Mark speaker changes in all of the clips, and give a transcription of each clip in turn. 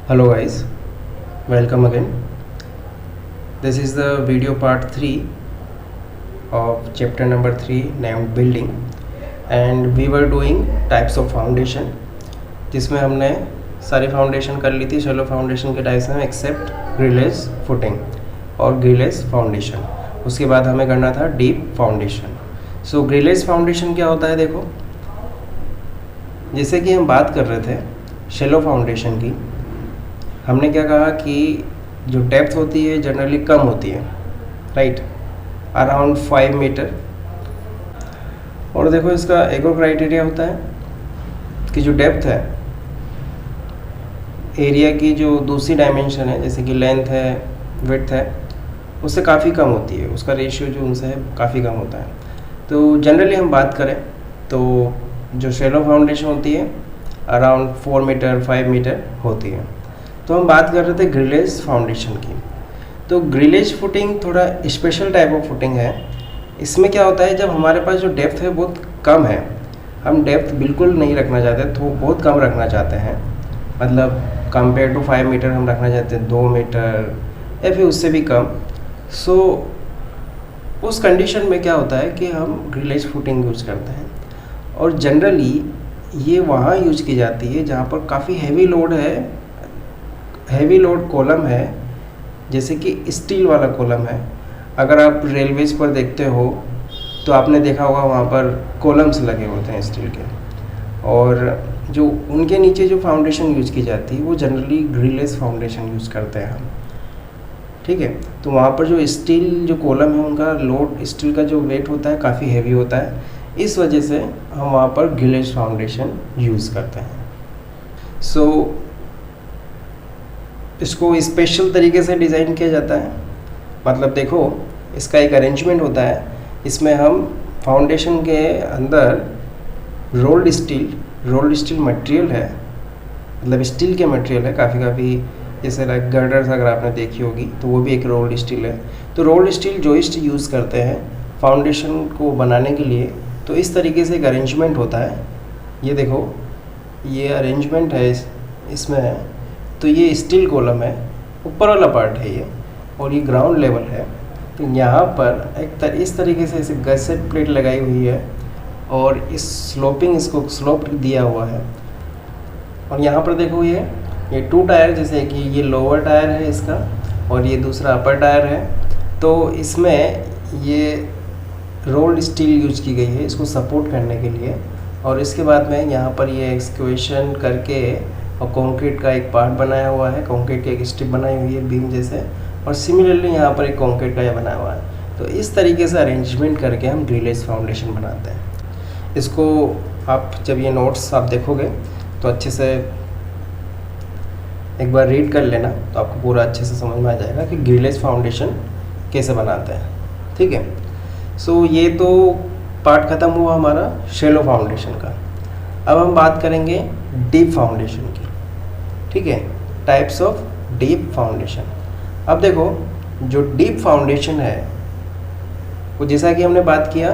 Speaker 1: Hello guys, welcome again. This is the video part 3 of chapter number 3 named building, and we were doing types of foundation, जिसमें हमने सारी foundation कर ली थी. Shallow foundation के types हैं accept grillage footing और grillage foundation. उसके बाद हमें करना था डीप फाउंडेशन. सो ग्रिलेज फाउंडेशन क्या होता है, देखो जैसे कि हम बात कर रहे थे शैलो फाउंडेशन की, हमने क्या कहा कि जो डेप्थ होती है जनरली कम होती है, राइट, अराउंड 5 मीटर. और देखो इसका एक और क्राइटेरिया होता है कि जो डेप्थ है एरिया की जो दूसरी डायमेंशन है, जैसे कि लेंथ है, विड्थ है, उससे काफ़ी कम होती है. उसका रेशियो जो उनसे है काफ़ी कम होता है. तो जनरली हम बात करें तो जो शैलो फाउंडेशन होती है अराउंड 4 मीटर 5 मीटर होती है. तो हम बात कर रहे थे ग्रिलेज फाउंडेशन की. तो ग्रिलेज फुटिंग थोड़ा स्पेशल टाइप ऑफ फुटिंग है. इसमें क्या होता है, जब हमारे पास जो डेप्थ है बहुत कम है, हम डेप्थ बिल्कुल नहीं रखना चाहते, तो बहुत कम रखना चाहते हैं, मतलब कंपेयर टू 5 मीटर हम रखना चाहते हैं 2 मीटर या फिर उससे भी कम. सो उस कंडीशन में क्या होता है कि हम ग्रिलेज फुटिंग यूज़ करते हैं. और जनरली ये वहाँ यूज की जाती है जहाँ पर काफ़ी हैवी लोड है, हैवी लोड कॉलम है, जैसे कि स्टील वाला कॉलम है. अगर आप रेलवेज पर देखते हो तो आपने देखा होगा वहाँ पर कॉलम्स लगे होते हैं स्टील के, और जो उनके नीचे जो फाउंडेशन यूज की जाती है वो जनरली ग्रिलेज फाउंडेशन यूज़ करते हैं हम, ठीक है. तो वहाँ पर जो स्टील जो कॉलम है उनका लोड, स्टील का जो वेट होता है काफ़ी हैवी होता है. इस वजह से हम वहाँ पर ग्रिलेज फाउंडेशन यूज़ करते हैं. सो इसको स्पेशल तरीके से डिज़ाइन किया जाता है. मतलब देखो इसका एक अरेंजमेंट होता है. इसमें हम फाउंडेशन के अंदर रोल्ड स्टील मटेरियल है, मतलब स्टील के मटेरियल है काफ़ी जैसे लाइक गर्डर्स अगर आपने देखी होगी तो वो भी एक रोल्ड स्टील है. तो रोल्ड स्टील जॉइस्ट यूज़ करते हैं फाउंडेशन को बनाने के लिए. तो इस तरीके से एक अरेंजमेंट होता है. ये देखो ये अरेंजमेंट है इसमें है. तो ये स्टील कॉलम है, ऊपर वाला पार्ट है ये, और ये ग्राउंड लेवल है. तो यहाँ पर इस तरीके से ऐसे गसेट प्लेट लगाई हुई है और इस स्लोपिंग इसको स्लोप दिया हुआ है. और यहाँ पर देखो ये 2 टायर, जैसे कि ये लोअर टायर है इसका और ये दूसरा अपर टायर है. तो इसमें ये रोल्ड स्टील यूज की गई है इसको सपोर्ट करने के लिए. और इसके बाद में यहाँ पर ये एक्सक्वेशन करके और कंक्रीट का एक पार्ट बनाया हुआ है, कंक्रीट की एक स्ट्रिप बनाई हुई है बीम जैसे, और सिमिलरली यहाँ पर एक कंक्रीट का ये बनाया हुआ है. तो इस तरीके से अरेंजमेंट करके हम ग्रिलेज फाउंडेशन बनाते हैं. इसको आप जब ये नोट्स आप देखोगे तो अच्छे से एक बार रीड कर लेना, तो आपको पूरा अच्छे से समझ में आ जाएगा कि ग्रिलेज फाउंडेशन कैसे बनाते हैं, ठीक है. सो ये तो पार्ट ख़त्म हुआ हमारा शैलो फाउंडेशन का. अब हम बात करेंगे डीप फाउंडेशन की, ठीक है, टाइप्स ऑफ डीप फाउंडेशन. अब देखो जो डीप फाउंडेशन है वो जैसा कि हमने बात किया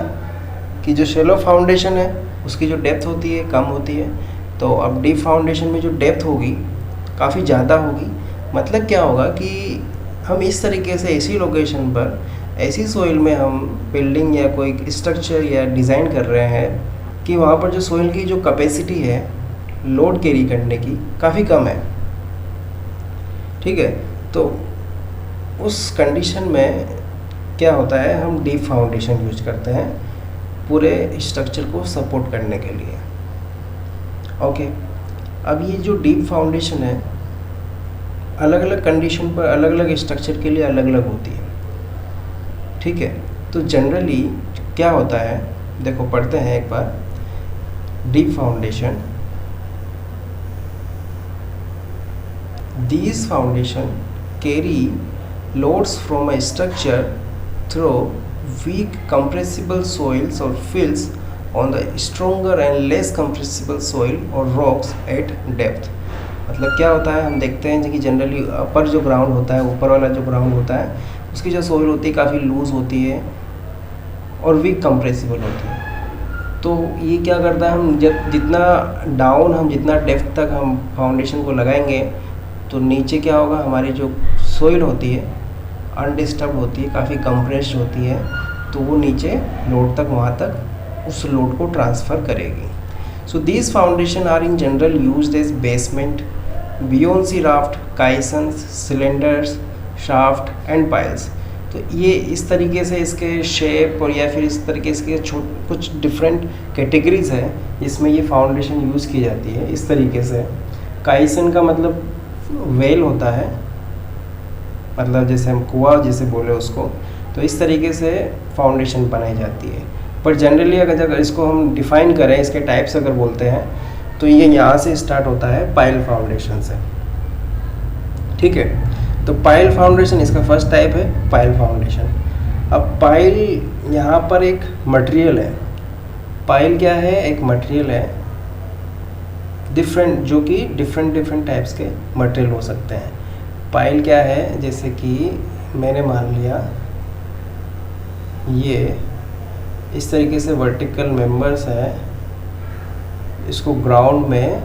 Speaker 1: कि जो शैलो फाउंडेशन है उसकी जो डेप्थ होती है कम होती है. तो अब डीप फाउंडेशन में जो डेप्थ होगी काफ़ी ज़्यादा होगी. मतलब क्या होगा कि हम इस तरीके से ऐसी लोकेशन पर ऐसी सोइल में हम बिल्डिंग या कोई स्ट्रक्चर या डिज़ाइन कर रहे हैं कि वहाँ पर जो सोइल की जो कैपेसिटी है लोड कैरी करने की काफ़ी कम है, ठीक है. तो उस कंडीशन में क्या होता है, हम डीप फाउंडेशन यूज करते हैं पूरे स्ट्रक्चर को सपोर्ट करने के लिए. ओके. अब ये जो डीप फाउंडेशन है अलग अलग कंडीशन पर अलग अलग स्ट्रक्चर के लिए अलग अलग होती है, ठीक है. तो जनरली क्या होता है, देखो पढ़ते हैं एक बार. Deep foundation, these foundation carry loads from a structure through weak compressible soils or fills on the stronger and less compressible soil or rocks at depth. मतलब क्या होता है, हम देखते हैं कि जनरली अपर जो ग्राउंड होता है, ऊपर वाला जो ग्राउंड होता है, उसकी जो सोइल होती है काफ़ी लूज़ होती है और वीक कंप्रेसिबल होती है. तो ये क्या करता है, हम जितना डाउन हम जितना डेप्थ तक हम फाउंडेशन को लगाएंगे तो नीचे क्या होगा, हमारी जो सोइल होती है अनडिस्टर्ब होती है, काफ़ी कंप्रेस्ड होती है, तो वो नीचे लोड तक, वहाँ तक उस लोड को ट्रांसफ़र करेगी. So these foundation are in general used as basement, buoyancy raft, caissons, cylinders, shaft and piles. तो ये इस तरीके से इसके शेप और या फिर इस तरीके से कुछ डिफरेंट कैटेगरीज है जिसमें ये फाउंडेशन यूज़ की जाती है. इस तरीके से काइसन का मतलब वेल होता है, मतलब जैसे हम कुआं जैसे बोले उसको, तो इस तरीके से फाउंडेशन बनाई जाती है. पर जनरली अगर इसको हम डिफ़ाइन करें, इसके टाइप्स अगर बोलते हैं, तो ये यहाँ से स्टार्ट होता है पाइल फाउंडेशन से. ठीक है, तो पाइल फाउंडेशन इसका फर्स्ट टाइप है, पाइल फाउंडेशन. अब पाइल यहाँ पर एक मटेरियल है. पाइल क्या है, एक मटेरियल है डिफरेंट, जो कि डिफरेंट टाइप्स के मटेरियल हो सकते हैं. पाइल क्या है, जैसे कि मैंने मान लिया ये इस तरीके से वर्टिकल मेंबर्स है, इसको ग्राउंड में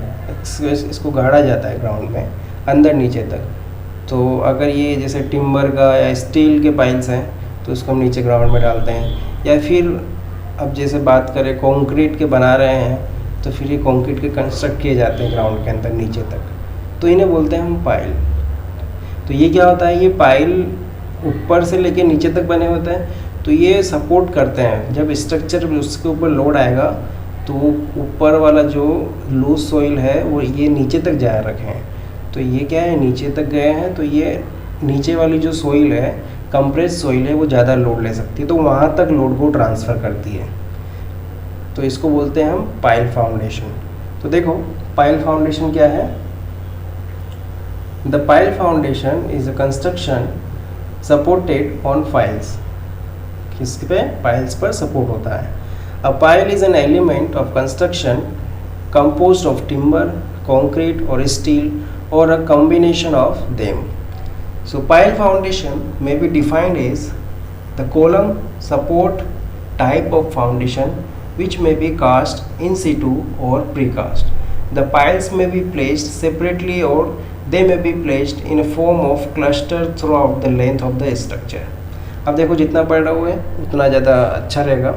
Speaker 1: इसको गाड़ा जाता है ग्राउंड में अंदर नीचे तक. तो अगर ये जैसे टिम्बर का या स्टील के पाइल्स हैं तो उसको हम नीचे ग्राउंड में डालते हैं. या फिर अब जैसे बात करें कंक्रीट के बना रहे हैं, तो फिर ये कंक्रीट के कंस्ट्रक्ट किए जाते हैं ग्राउंड के अंदर नीचे तक, तो इन्हें बोलते हैं हम पाइल. तो ये क्या होता है, ये पाइल ऊपर से लेके नीचे तक बने होते हैं. तो ये सपोर्ट करते हैं, जब स्ट्रक्चर उसके ऊपर लोड आएगा तो ऊपर वाला जो लूज सोइल है वो ये नीचे तक जा रखे हैं. तो ये क्या है, नीचे तक गए हैं, तो ये नीचे वाली जो सोइल है, कंप्रेस सोइल है, वो ज़्यादा लोड ले सकती है, तो वहाँ तक लोड को ट्रांसफ़र करती है. तो इसको बोलते हैं हम पाइल फाउंडेशन. तो देखो पाइल फाउंडेशन क्या है. The pile foundation is a construction supported on piles. किस पे, पाइल्स पर सपोर्ट होता है. A pile is an element of construction composed of timber, concrete or steel or a combination of them. So pile foundation may be defined as the column support type of foundation which may be cast in situ or precast. The piles may be placed separately or they may be placed in a form of cluster throughout the length of the structure. अब देखो जितना पढ़ रहा हुआ है उतना ज़्यादा अच्छा रहेगा.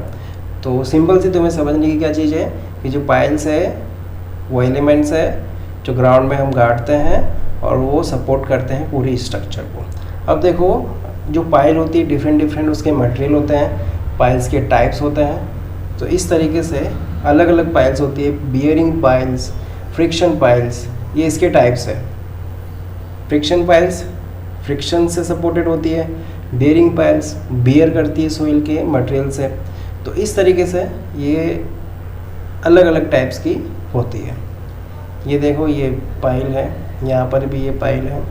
Speaker 1: तो सिंपल सी तुम्हें समझने की क्या चीज़ है कि जो पाइल्स है वो एलिमेंट्स है जो ग्राउंड में हम गाड़ते हैं और वो सपोर्ट करते हैं पूरी स्ट्रक्चर को. अब देखो जो पाइल होती है डिफरेंट उसके मटेरियल होते हैं, पाइल्स के टाइप्स होते हैं. तो इस तरीके से अलग अलग पाइल्स होती है. बियरिंग पाइल्स, फ्रिक्शन पाइल्स, ये इसके टाइप्स है. फ्रिक्शन पाइल्स फ्रिक्शन से सपोर्टेड होती है. बियरिंग पाइल्स बियर करती है सोइल के मटेरियल से. तो इस तरीके से ये अलग अलग टाइप्स की होती है. ये देखो ये पाइल है, यहाँ पर भी ये पाइल है,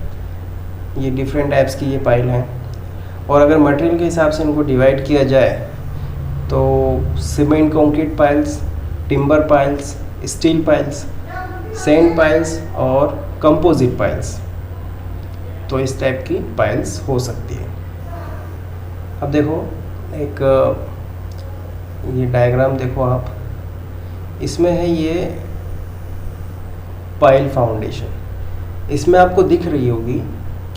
Speaker 1: ये डिफरेंट टाइप्स की ये पाइल हैं. और अगर मटेरियल के हिसाब से इनको डिवाइड किया जाए तो cement concrete piles, timber piles, steel piles, sand piles और कंपोजिट पाइल्स, तो इस टाइप की पाइल्स हो सकती है. अब देखो एक ये डायग्राम देखो आप, इसमें है ये पाइल फाउंडेशन. इसमें आपको दिख रही होगी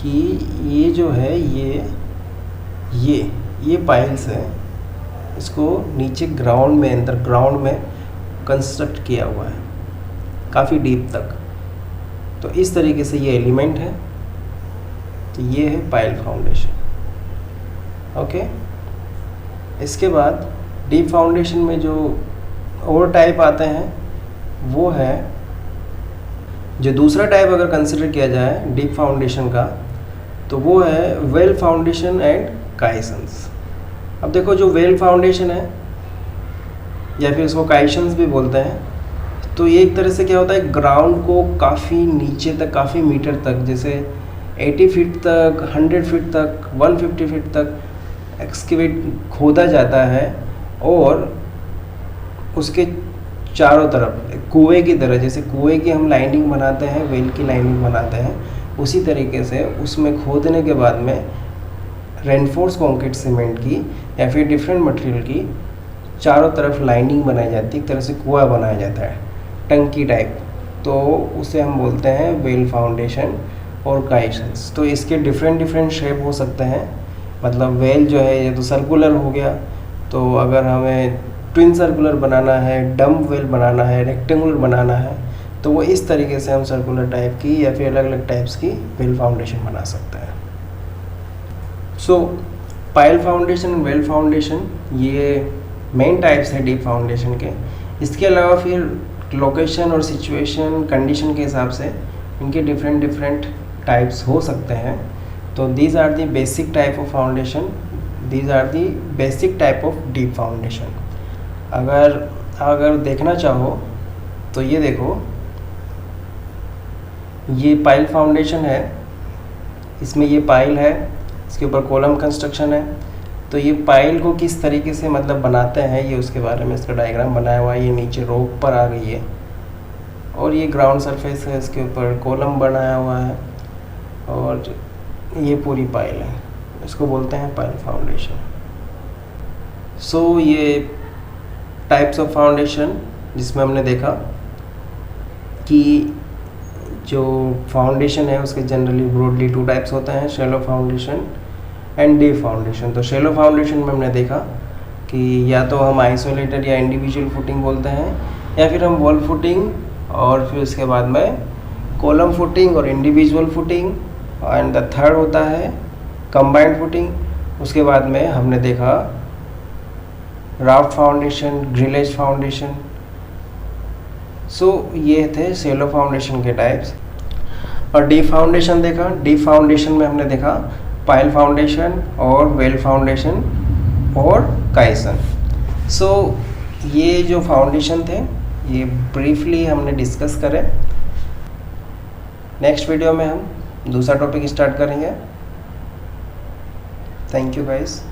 Speaker 1: कि ये जो है ये पाइल्स है, इसको नीचे ग्राउंड में अंडरग्राउंड में कंस्ट्रक्ट किया हुआ है काफ़ी डीप तक. तो इस तरीके से ये एलिमेंट है. तो ये है पाइल फाउंडेशन. ओके, इसके बाद डीप फाउंडेशन में जो और टाइप आते हैं वो है, जो दूसरा टाइप अगर कंसिडर किया जाए डीप फाउंडेशन का तो वो है वेल फाउंडेशन एंड काइसन्स. अब देखो जो वेल फाउंडेशन है या फिर इसको काइसन्स भी बोलते हैं, तो ये एक तरह से क्या होता है, ग्राउंड को काफ़ी नीचे तक, काफ़ी मीटर तक, जैसे 80 फीट तक, 100 फीट तक, 150 फीट तक एक्सकेवेट खोदा जाता है और उसके चारों तरफ कुएं की तरह, जैसे कुएं की हम लाइनिंग बनाते हैं, वेल की लाइनिंग बनाते हैं, उसी तरीके से उसमें खोदने के बाद में रेनफोर्स कंक्रीट सीमेंट की या फिर डिफरेंट मटेरियल की चारों तरफ लाइनिंग बनाई जाती है. एक तरह से कुआं बनाया जाता है, टंकी टाइप. तो उसे हम बोलते हैं वेल फाउंडेशन. और काइसन्स। तो इसके डिफरेंट शेप हो सकते हैं। मतलब वेल जो है ये तो सर्कुलर हो गया, तो अगर हमें ट्विन सर्कुलर बनाना है, डम्ब वेल बनाना है, रेक्टेंगुलर बनाना है, तो वो इस तरीके से हम सर्कुलर टाइप की या फिर अलग अलग टाइप्स की वेल फाउंडेशन बना सकते हैं। सो पाइल फाउंडेशन, वेल फाउंडेशन, ये मेन टाइप्स है डीप फाउंडेशन के। इसके अलावा फिर लोकेशन और सिचुएशन कंडीशन के हिसाब से इनके डिफरेंट टाइप्स हो सकते हैं। तो these are the basic type of foundation, these are the basic type of deep foundation. अगर देखना चाहो तो ये देखो, ये पाइल फाउंडेशन है, इसमें ये पाइल है, इसके ऊपर कॉलम कंस्ट्रक्शन है। तो ये पाइल को किस तरीके से मतलब बनाते हैं, ये उसके बारे में इसका डायग्राम बनाया हुआ है। ये नीचे रोप पर आ गई है और ये ग्राउंड सरफेस है, इसके ऊपर कॉलम बनाया हुआ है और ये पूरी पाइल है, इसको बोलते हैं पाइल फाउंडेशन। सो ये टाइप्स ऑफ फाउंडेशन जिसमें हमने देखा कि जो फाउंडेशन है उसके जनरली ब्रॉडली 2 टाइप्स होते हैं, shallow foundation and deep foundation. तो शैलो फाउंडेशन में हमने देखा कि या तो हम आइसोलेटेड या इंडिविजुअल फुटिंग बोलते हैं, या फिर हम वॉल फुटिंग और फिर उसके बाद में कॉलम फुटिंग और individual footing, and the third होता है कंबाइंड फुटिंग। उसके बाद में हमने देखा राफ्ट फाउंडेशन, ग्रिलेज फाउंडेशन। सो ये थे शैलो फाउंडेशन के टाइप्स। और डीप फाउंडेशन देखा, डीप फाउंडेशन में हमने देखा पाइल फाउंडेशन और वेल फाउंडेशन और काइसन। सो ये जो फाउंडेशन थे ये ब्रीफली हमने डिस्कस करे। नेक्स्ट वीडियो में हम दूसरा टॉपिक स्टार्ट करेंगे। Thank you guys.